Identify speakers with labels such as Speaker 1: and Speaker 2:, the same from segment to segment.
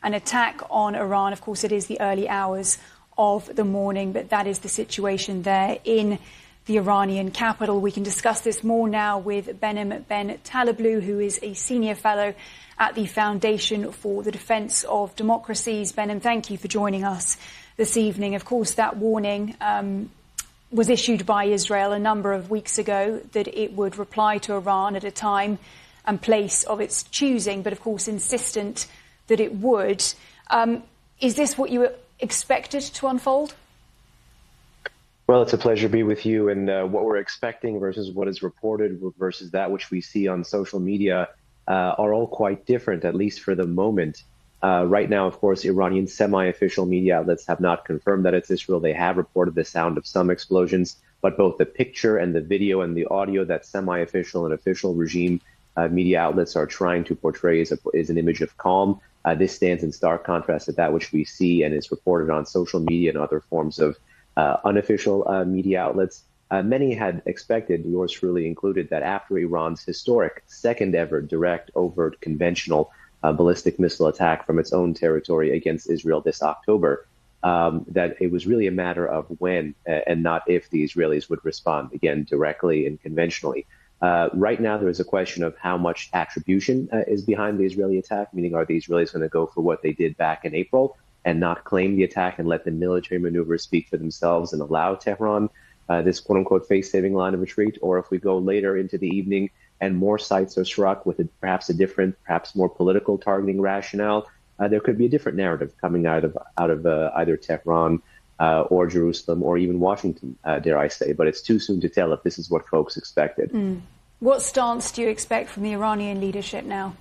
Speaker 1: an attack on Iran. Of course, it is the early hours of the morning, but that is the situation there in the Iranian capital. We can discuss this more now with Behnam Ben Taleblu, who is a senior fellow at the Foundation for the Defense of Democracies. Behnam, thank you for joining us this evening. Of course, that warning was issued by Israel a number of weeks ago that it would reply to Iran at a time and place of its choosing, but of course insistent that it would. Is this what you expected to unfold?
Speaker 2: Well, it's a pleasure to be with you. And what we're expecting versus what is reported versus that which we see on social media are all quite different, at least for the moment. Right now, of course, Iranian semi-official media outlets have not confirmed that it's Israel. They have reported the sound of some explosions, but both the picture and the video and the audio that semi-official and official regime media outlets are trying to portray is an image of calm. This stands in stark contrast to that which we see and is reported on social media and other forms of unofficial media outlets. Many had expected, yours truly included, that after Iran's historic second ever direct, overt, conventional ballistic missile attack from its own territory against Israel this October, that it was really a matter of when and not if the Israelis would respond, again, directly and conventionally. Right now, there is a question of how much attribution is behind the Israeli attack, meaning are the Israelis going to go for what they did back in April and not claim the attack and let the military maneuvers speak for themselves and allow Tehran this quote-unquote face-saving line of retreat? Or if we go later into the evening and more sites are struck with perhaps a different, perhaps more political targeting rationale, there could be a different narrative coming out of either Tehran or Jerusalem or even Washington, dare I say. But it's too soon to tell if this is what folks expected.
Speaker 1: What stance do you expect from the Iranian leadership now?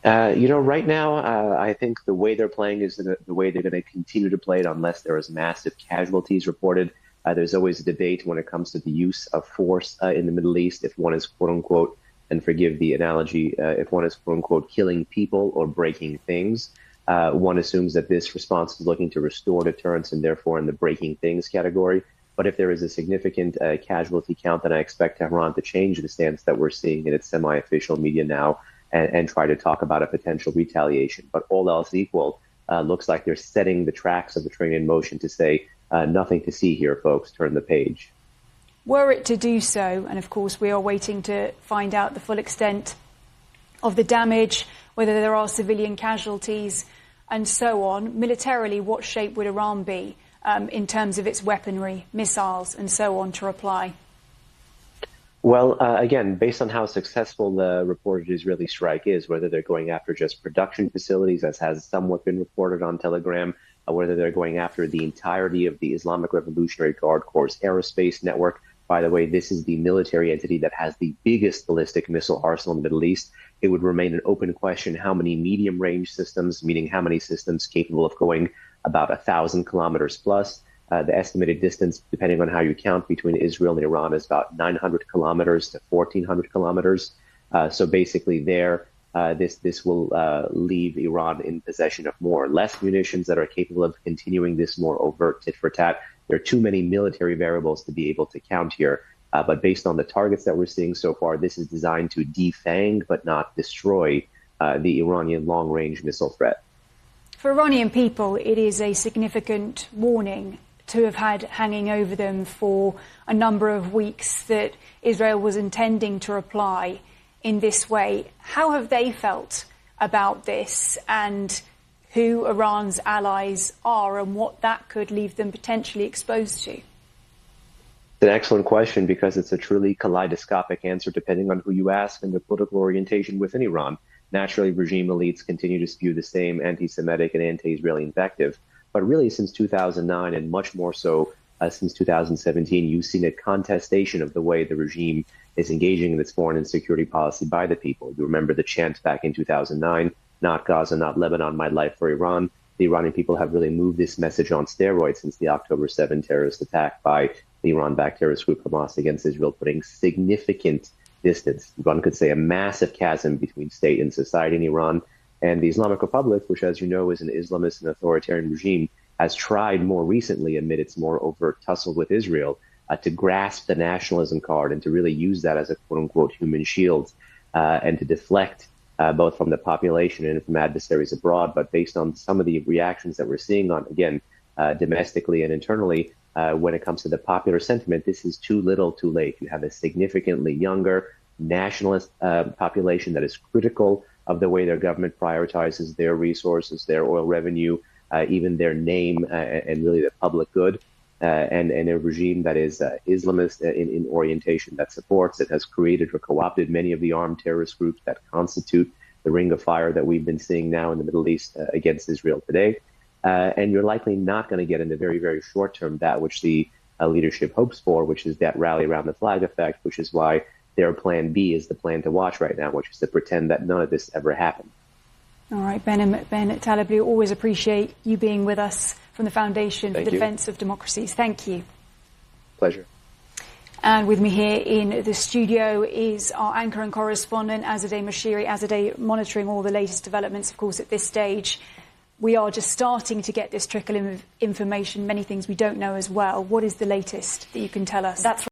Speaker 2: Right now, I think the way they're playing is the way they're going to continue to play it unless there is massive casualties reported. There's always a debate when it comes to the use of force in the Middle East, if one is, quote unquote, and forgive the analogy, if one is, quote unquote, killing people or breaking things. One assumes that this response is looking to restore deterrence and therefore in the breaking things category. But if there is a significant casualty count, then I expect Tehran to change the stance that we're seeing in its semi-official media now and try to talk about a potential retaliation. But all else equal, looks like they're setting the tracks of the train in motion to say, nothing to see here, folks, turn the page.
Speaker 1: Were it to do so, and of course we are waiting to find out the full extent of the damage, whether there are civilian casualties and so on, militarily, what shape would Iran be in terms of its weaponry, missiles and so on to reply?
Speaker 2: Well, again, based on how successful the reported Israeli strike is, whether they're going after just production facilities, as has somewhat been reported on Telegram, whether they're going after the entirety of the Islamic Revolutionary Guard Corps' aerospace network. By the way, this is the military entity that has the biggest ballistic missile arsenal in the Middle East. It would remain an open question how many medium-range systems, meaning how many systems capable of going about 1,000 kilometers plus. The estimated distance, depending on how you count, between Israel and Iran is about 900 kilometers to 1,400 kilometers. So basically this will leave Iran in possession of more or less munitions that are capable of continuing this more overt tit-for-tat. There are too many military variables to be able to count here. But based on the targets that we're seeing so far, this is designed to defang but not destroy the Iranian long-range missile threat.
Speaker 1: For Iranian people, it is a significant warning to have had hanging over them for a number of weeks that Israel was intending to reply in this way. How have they felt about this and who Iran's allies are and what that could leave them potentially exposed to?
Speaker 2: It's an excellent question because it's a truly kaleidoscopic answer depending on who you ask and the political orientation within Iran. Naturally, regime elites continue to spew the same anti-Semitic and anti-Israeli invective. But really, since 2009 and much more so since 2017, you've seen a contestation of the way the regime is engaging in its foreign and security policy by the people. You remember the chant back in 2009, not Gaza, not Lebanon, my life for Iran. The Iranian people have really moved this message on steroids since the October 7 terrorist attack by the Iran-backed terrorist group Hamas against Israel, putting significant distance, one could say a massive chasm between state and society in Iran. And the Islamic Republic, which, as you know, is an Islamist and authoritarian regime, has tried more recently, amid its more overt tussle with Israel, to grasp the nationalism card and to really use that as a quote-unquote human shield and to deflect both from the population and from adversaries abroad. But based on some of the reactions that we're seeing on, again, domestically and internally, when it comes to the popular sentiment, this is too little too late. You have a significantly younger nationalist population that is critical of the way their government prioritizes their resources, their oil revenue, even their name, and really the public good. And a regime that is Islamist in orientation, that supports it, has created or co-opted many of the armed terrorist groups that constitute the ring of fire that we've been seeing now in the Middle East against Israel today. And you're likely not going to get in the very, very short term that which the leadership hopes for, which is that rally around the flag effect, which is why their plan B is the plan to watch right now, which is to pretend that none of this ever happened.
Speaker 1: All right, Behnam Ben Taleblu, always appreciate you being with us from the Foundation for the Defense of Democracies. Thank you.
Speaker 2: Pleasure.
Speaker 1: And with me here in the studio is our anchor and correspondent, Azadeh Moshiri. Azadeh, monitoring all the latest developments, of course, at this stage. We are just starting to get this trickle of information, many things we don't know as well. What is the latest that you can tell us?
Speaker 3: That's